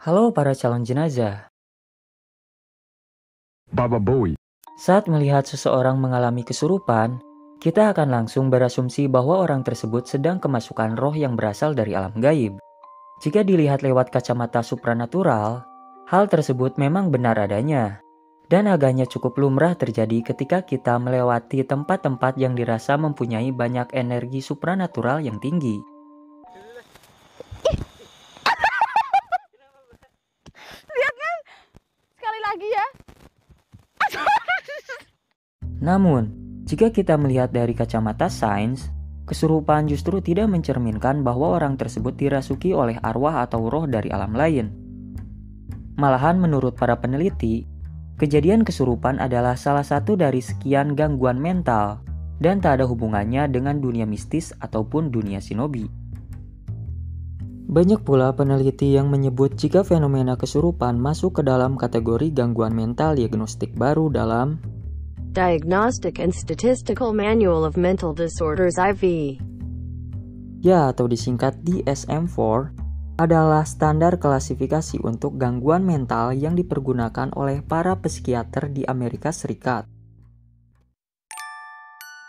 Halo para calon jenazah. Baba Bowie. Saat melihat seseorang mengalami kesurupan, kita akan langsung berasumsi bahwa orang tersebut sedang kemasukan roh yang berasal dari alam gaib. Jika dilihat lewat kacamata supranatural, hal tersebut memang benar adanya. Dan agaknya cukup lumrah terjadi ketika kita melewati tempat-tempat yang dirasa mempunyai banyak energi supranatural yang tinggi. Lihat kan? Sekali lagi ya. Namun, jika kita melihat dari kacamata sains, kesurupan justru tidak mencerminkan bahwa orang tersebut dirasuki oleh arwah atau roh dari alam lain. Malahan menurut para peneliti, kejadian kesurupan adalah salah satu dari sekian gangguan mental dan tak ada hubungannya dengan dunia mistis ataupun dunia shinobi. Banyak pula peneliti yang menyebut jika fenomena kesurupan masuk ke dalam kategori gangguan mental diagnostik baru dalam Diagnostic and Statistical Manual of Mental Disorders IV. Ya, atau disingkat DSM-4, adalah standar klasifikasi untuk gangguan mental yang dipergunakan oleh para psikiater di Amerika Serikat.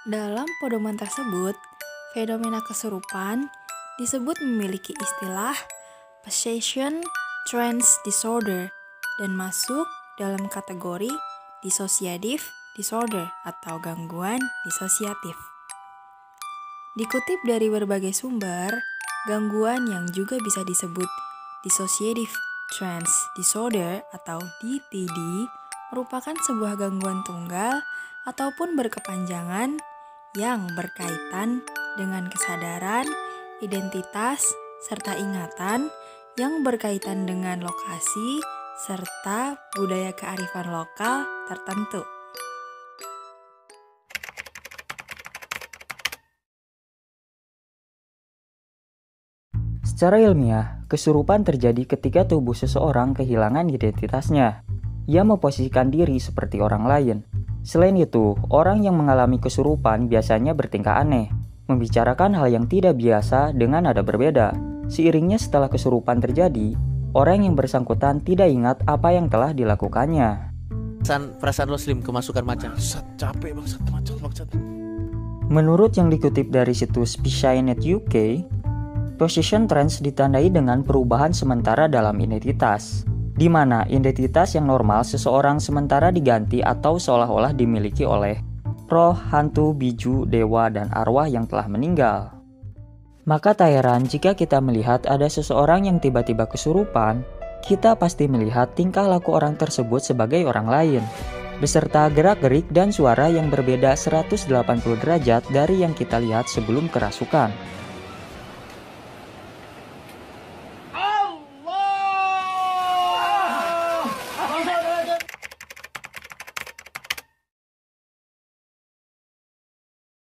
Dalam pedoman tersebut, fenomena kesurupan disebut memiliki istilah possession trance disorder dan masuk dalam kategori dissociative disorder atau gangguan disosiatif. Dikutip dari berbagai sumber, gangguan yang juga bisa disebut dissociative trance disorder atau DTD merupakan sebuah gangguan tunggal ataupun berkepanjangan yang berkaitan dengan kesadaran, identitas, serta ingatan yang berkaitan dengan lokasi serta budaya kearifan lokal tertentu. Secara ilmiah, kesurupan terjadi ketika tubuh seseorang kehilangan identitasnya. Ia memposisikan diri seperti orang lain. Selain itu, orang yang mengalami kesurupan biasanya bertingkah aneh, membicarakan hal yang tidak biasa dengan nada berbeda. Seiringnya setelah kesurupan terjadi, orang yang bersangkutan tidak ingat apa yang telah dilakukannya. Perasaan lo Slim kemasukan macan. Capek bangsat. Menurut yang dikutip dari situs Psynet UK, possession trance ditandai dengan perubahan sementara dalam identitas, di mana identitas yang normal seseorang sementara diganti atau seolah-olah dimiliki oleh roh, hantu, biju, dewa, dan arwah yang telah meninggal. Maka tak heran jika kita melihat ada seseorang yang tiba-tiba kesurupan, kita pasti melihat tingkah laku orang tersebut sebagai orang lain, beserta gerak-gerik dan suara yang berbeda 180 derajat dari yang kita lihat sebelum kerasukan.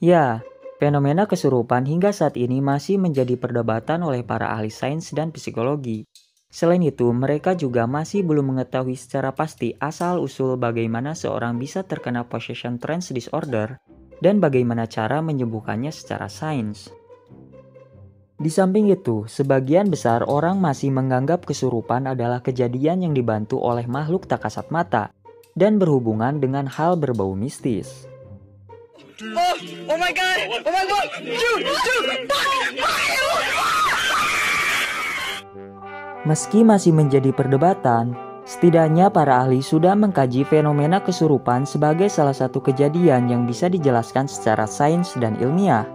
Ya, fenomena kesurupan hingga saat ini masih menjadi perdebatan oleh para ahli sains dan psikologi. Selain itu, mereka juga masih belum mengetahui secara pasti asal-usul bagaimana seorang bisa terkena possession trance disorder dan bagaimana cara menyembuhkannya secara sains. Di samping itu, sebagian besar orang masih menganggap kesurupan adalah kejadian yang dibantu oleh makhluk tak kasat mata dan berhubungan dengan hal berbau mistis. Oh my god! Dude! Meski masih menjadi perdebatan, setidaknya para ahli sudah mengkaji fenomena kesurupan sebagai salah satu kejadian yang bisa dijelaskan secara sains dan ilmiah.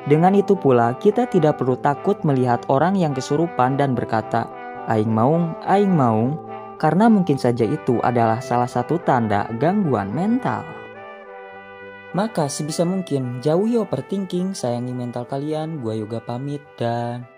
Dengan itu pula, kita tidak perlu takut melihat orang yang kesurupan dan berkata, aing maung, karena mungkin saja itu adalah salah satu tanda gangguan mental. Maka sebisa mungkin jauhi overthinking, sayangi mental kalian. Gua Yoga pamit dan